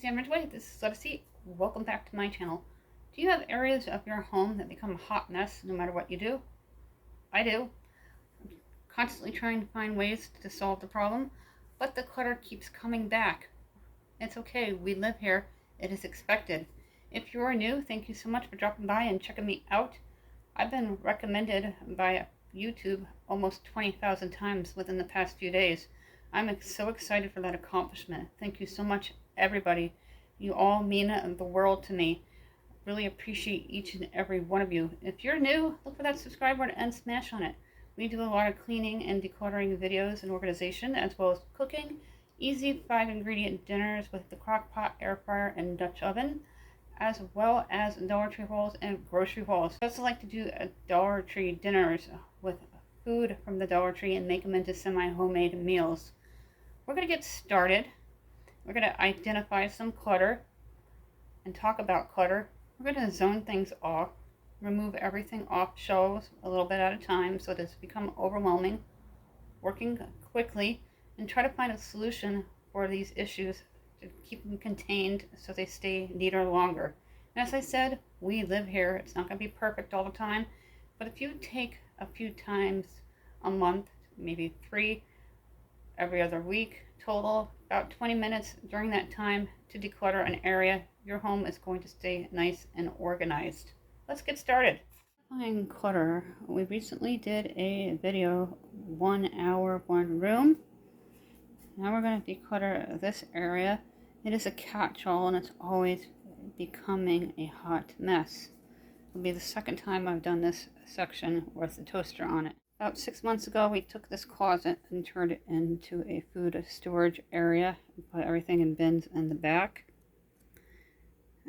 Examiner's Way. This is Let Us See. Welcome back to my channel. Do you have areas of your home that become a hot mess no matter what you do? I do. I'm constantly trying to find ways to solve the problem, but the clutter keeps coming back. It's okay. We live here. It is expected. If you are new, thank you so much for dropping by and checking me out. I've been recommended by YouTube almost 20,000 times within the past few days. I'm so excited for that accomplishment. Thank you so much, everybody. You all mean the world to me. Really appreciate each and every one of you. If you're new, look for that subscribe button and smash on it. We do a lot of cleaning and decluttering videos and organization, as well as cooking, easy 5-ingredient dinners with the crock pot, air fryer, and Dutch oven, as well as Dollar Tree hauls and grocery hauls. I also like to do a Dollar Tree dinners with food from the Dollar Tree and make them into semi-homemade meals. We're going to get started. We're going to identify some clutter and talk about clutter. We're going to zone things off, remove everything off shelves a little bit at a time so it doesn't become overwhelming, working quickly, and try to find a solution for these issues to keep them contained so they stay neater longer. And as I said, we live here. It's not going to be perfect all the time, but if you take a few times a month, maybe 3 every other week, total about 20 minutes during that time to declutter an area, your home is going to stay nice and organized. Let's get started. Identifying clutter. We recently did a video, 1 hour, 1 room. Now we're going to declutter this area. It is a catch-all and it's always becoming a hot mess. It'll be the second time I've done this section with the toaster on it. About 6 months ago, we took this closet and turned it into a food storage area. We put everything in bins in the back.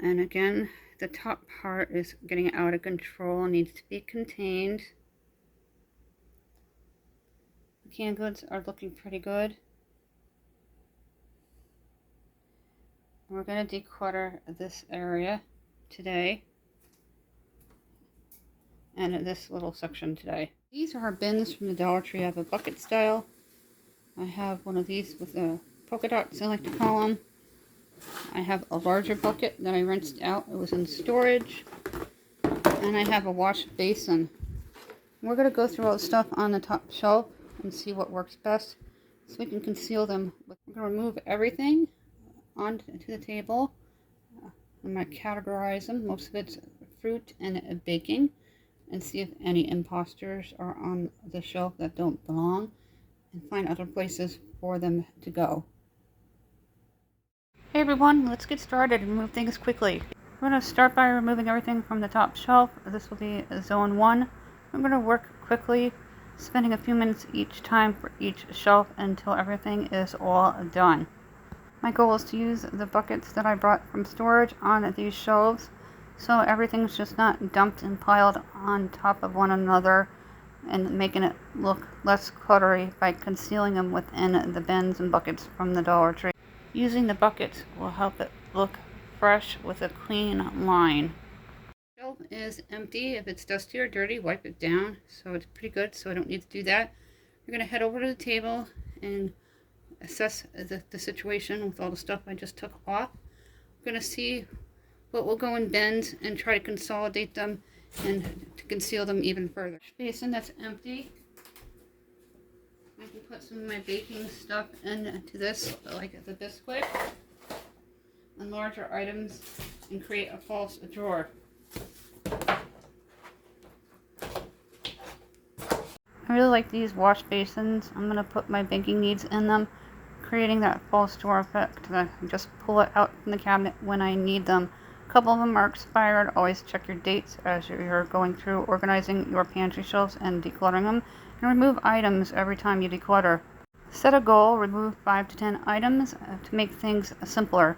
And again, the top part is getting out of control and needs to be contained. The canned goods are looking pretty good. We're going to declutter this area today and this little section today. These are our bins from the Dollar Tree. I have a bucket style. I have one of these with the polka dots, I like to call them. I have a larger bucket that I rinsed out. It was in storage. And I have a wash basin. We're going to go through all the stuff on the top shelf and see what works best so we can conceal them. We're going to remove everything onto the table. I'm going to categorize them. Most of it's fruit and baking, and see if any imposters are on the shelf that don't belong, and find other places for them to go. Hey everyone, let's get started and move things quickly. We're going to start by removing everything from the top shelf. This will be zone 1. I'm going to work quickly, spending a few minutes each time for each shelf until everything is all done. My goal is to use the buckets that I brought from storage on these shelves, so everything's just not dumped and piled on top of one another and making it look less cluttery by concealing them within the bins and buckets from the Dollar Tree. Using the buckets will help it look fresh with a clean line. The shelf is empty. If it's dusty or dirty, wipe it down so it's pretty good, so I don't need to do that. We're going to head over to the table and assess the situation with all the stuff I just took off. We're going to see what will go in bins and try to consolidate them and to conceal them even further. Basin that's empty. I can put some of my baking stuff into this, like the biscuit and larger items, and create a false drawer. I really like these wash basins. I'm going to put my baking needs in them, creating that false drawer effect. I just pull it out from the cabinet when I need them. A couple of them are expired. Always check your dates as you're going through organizing your pantry shelves and decluttering them. And remove items every time you declutter. Set a goal, remove 5 to 10 items to make things simpler.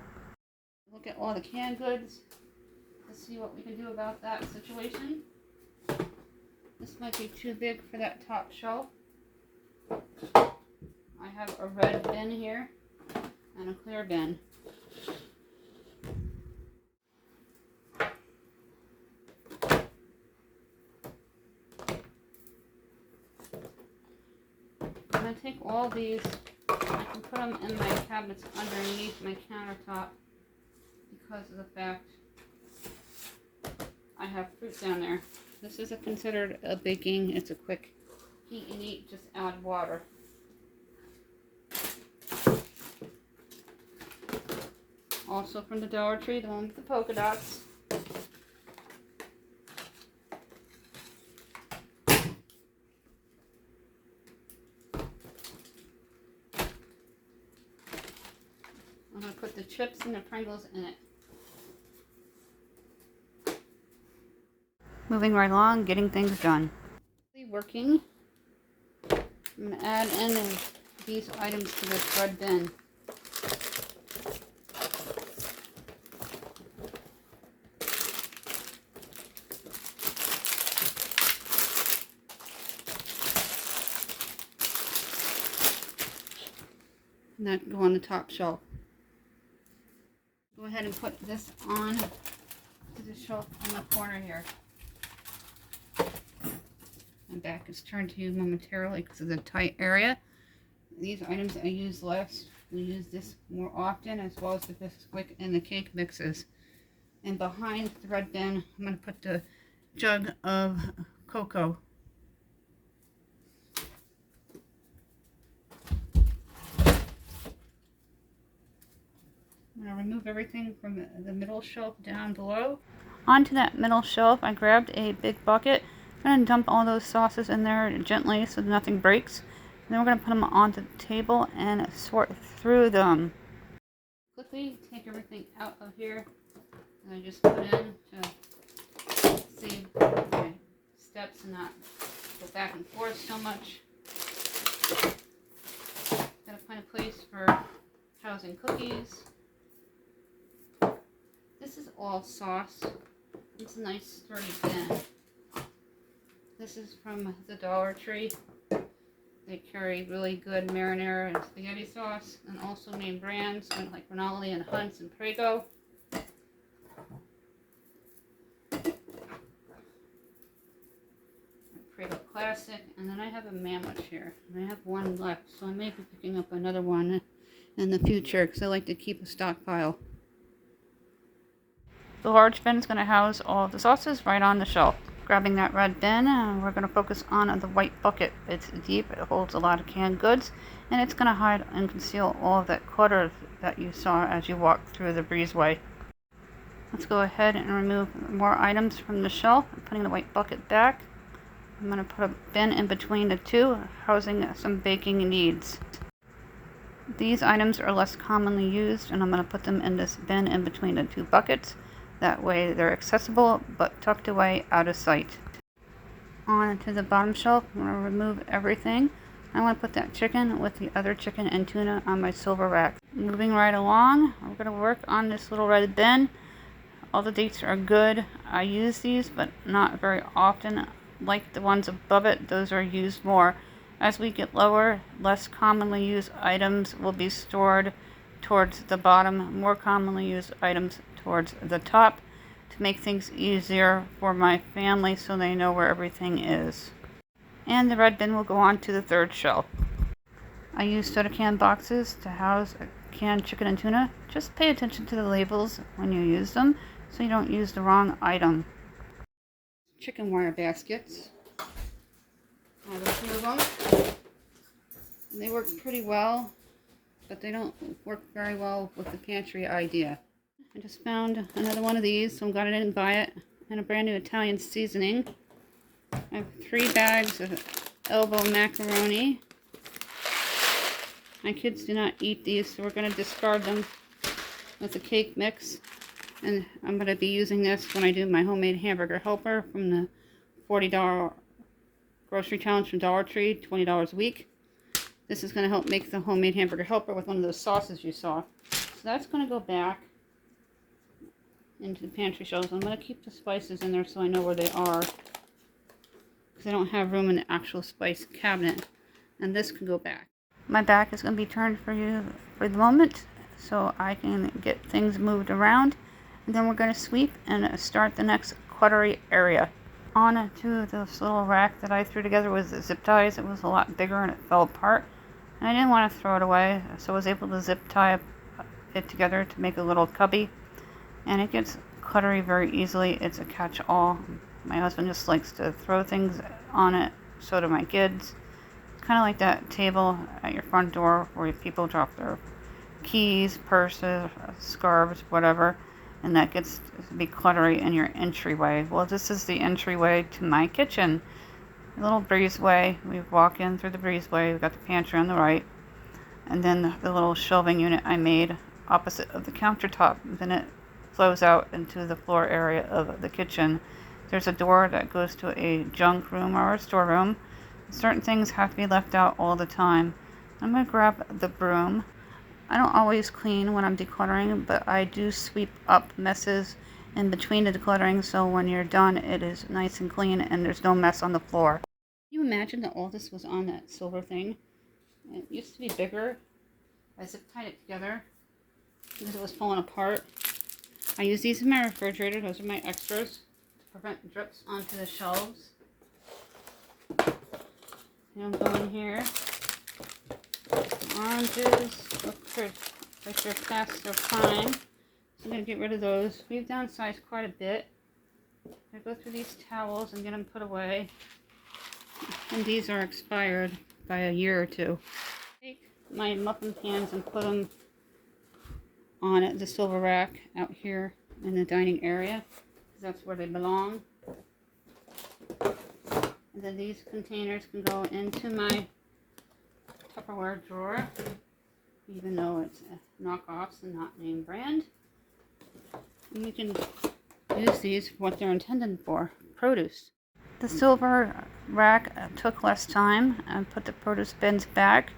Look at all the canned goods to see what we can do about that situation. This might be too big for that top shelf. I have a red bin here and a clear bin. I'm going to take all these, I can put them in my cabinets underneath my countertop because of the fact I have fruit down there. This isn't considered a baking, it's a quick heat and eat, just add water. Also from the Dollar Tree, the one with the polka dots. I'm going to put the chips and the Pringles in it. Moving right along, getting things done. Working. I'm going to add in these items to this red bin. And that go on the top shelf. Go ahead and put this on to the shelf in the corner here. My back is turned to you momentarily because of the tight area. These items I use less. We use this more often, as well as the biscuit and the cake mixes. And behind the red bin, I'm going to put the jug of cocoa. I'm going to remove everything from the middle shelf down below. Onto that middle shelf, I grabbed a big bucket. I'm going to dump all those sauces in there gently so nothing breaks. And then we're going to put them onto the table and sort through them. Quickly take everything out of here. And I just put in to save my steps and not go back and forth so much. Gotta find a place for housing cookies. This is all sauce. It's a nice sturdy bin. This is from the Dollar Tree. They carry really good marinara and spaghetti sauce, and also name brands like Rinaldi and Hunt's and Prego. Prego Classic, and then I have a Mammoth here, and I have one left, so I may be picking up another one in the future because I like to keep a stockpile. The large bin is going to house all of the sauces right on the shelf. Grabbing that red bin, we're going to focus on the white bucket. It's deep, it holds a lot of canned goods, and it's going to hide and conceal all of that clutter that you saw as you walked through the breezeway. Let's go ahead and remove more items from the shelf. I'm putting the white bucket back. I'm going to put a bin in between the two, housing some baking needs. These items are less commonly used, and I'm going to put them in this bin in between the two buckets. That way they're accessible, but tucked away out of sight. On to the bottom shelf, I'm going to remove everything. I want to put that chicken with the other chicken and tuna on my silver rack. Moving right along, we're going to work on this little red bin. All the dates are good. I use these, but not very often. Like the ones above it, those are used more. As we get lower, less commonly used items will be stored towards the bottom. More commonly used items towards the top to make things easier for my family so they know where everything is. And the red bin will go on to the third shelf. I use soda can boxes to house canned chicken and tuna. Just pay attention to the labels when you use them so you don't use the wrong item. Chicken wire baskets. I have a few of them. They work pretty well, but they don't work very well with the pantry idea. I just found another one of these, so I'm glad I didn't buy it, and a brand new Italian seasoning. I have 3 bags of elbow macaroni. My kids do not eat these, so we're going to discard them with the cake mix. And I'm going to be using this when I do my homemade hamburger helper from the $40 grocery challenge from Dollar Tree, $20 a week. This is going to help make the homemade hamburger helper with one of those sauces you saw. So that's going to go back into the pantry shelves. I'm going to keep the spices in there so I know where they are, because I don't have room in the actual spice cabinet. And this can go back. My back is going to be turned for you for the moment so I can get things moved around. And then we're going to sweep and start the next cluttery area. On to this little rack that I threw together with the zip ties. It was a lot bigger and it fell apart. And I didn't want to throw it away, so I was able to zip tie it together to make a little cubby. and it gets cluttery very easily. It's a catch-all. My husband just likes to throw things on it, so do my kids. It's kind of like that table at your front door where people drop their keys, purses, scarves, whatever, and that gets to be cluttery in your entryway. Well, this is the entryway to my kitchen. A little breezeway. We walk in through the breezeway. We've got the pantry on the right, and then the little shelving unit I made opposite of the countertop. Then it flows out into the floor area of the kitchen. There's a door that goes to a junk room or a storeroom. Certain things have to be left out all the time. I'm going to grab the broom. I don't always clean when I'm decluttering, but I do sweep up messes in between the decluttering, so when you're done, it is nice and clean and there's no mess on the floor. Can you imagine that all this was on that silver thing? It used to be bigger. I zip tied it together because it was falling apart. I use these in my refrigerator. Those are my extras to prevent drips onto the shelves. And I'll go in here. Oranges, they're past their prime. So I'm going to get rid of those. We've downsized quite a bit. I go through these towels and get them put away. And these are expired by a year or two. Take my muffin pans and put them on the silver rack out here in the dining area, because that's where they belong. And then these containers can go into my Tupperware drawer, even though it's knockoffs and not name brand. And we can use these for what they're intended for, produce. The silver rack took less time. I put the produce bins back,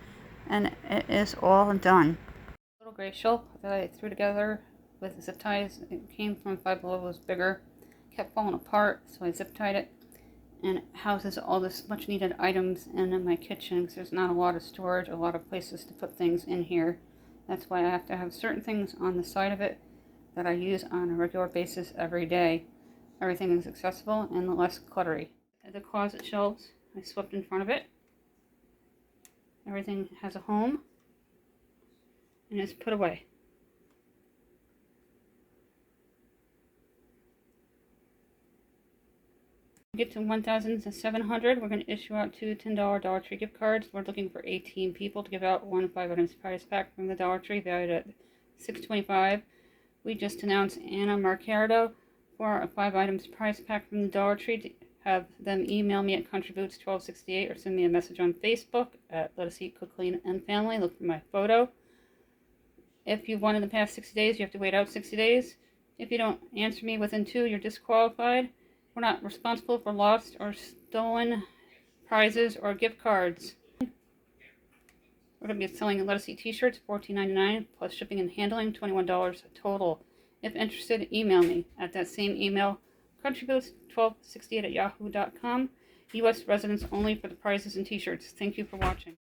and it is all done. Little gray shelf that I threw together with zip ties. It came from Five Below. It was bigger, kept falling apart, so I zip tied it, and it houses all this much needed items in my kitchen because there's not a lot of storage, a lot of places to put things in here. That's why I have to have certain things on the side of it that I use on a regular basis every day. Everything is accessible and less cluttery. The closet shelves, I swept in front of it. Everything has a home and is put away. Get to 1,700, we're going to issue out 2 $10 Dollar Tree gift cards. We're looking for 18 people to give out one 5 items prize pack from the Dollar Tree, valued at $6.25. We just announced Anna Marcardo for a 5 items prize pack from the Dollar Tree. To have them email me at contributes1268 or send me a message on Facebook at Let Us Eat, Cook, Clean, and Family. Look for my photo. If you've won in the past 60 days, you have to wait out 60 days. If you don't answer me within 2, you're disqualified. We're not responsible for lost or stolen prizes or gift cards. We're going to be selling Let Us Eat t-shirts, $14.99, plus shipping and handling, $21 total. If interested, email me at that same email, contributes1268@yahoo.com. U.S. residents only for the prizes and t-shirts. Thank you for watching.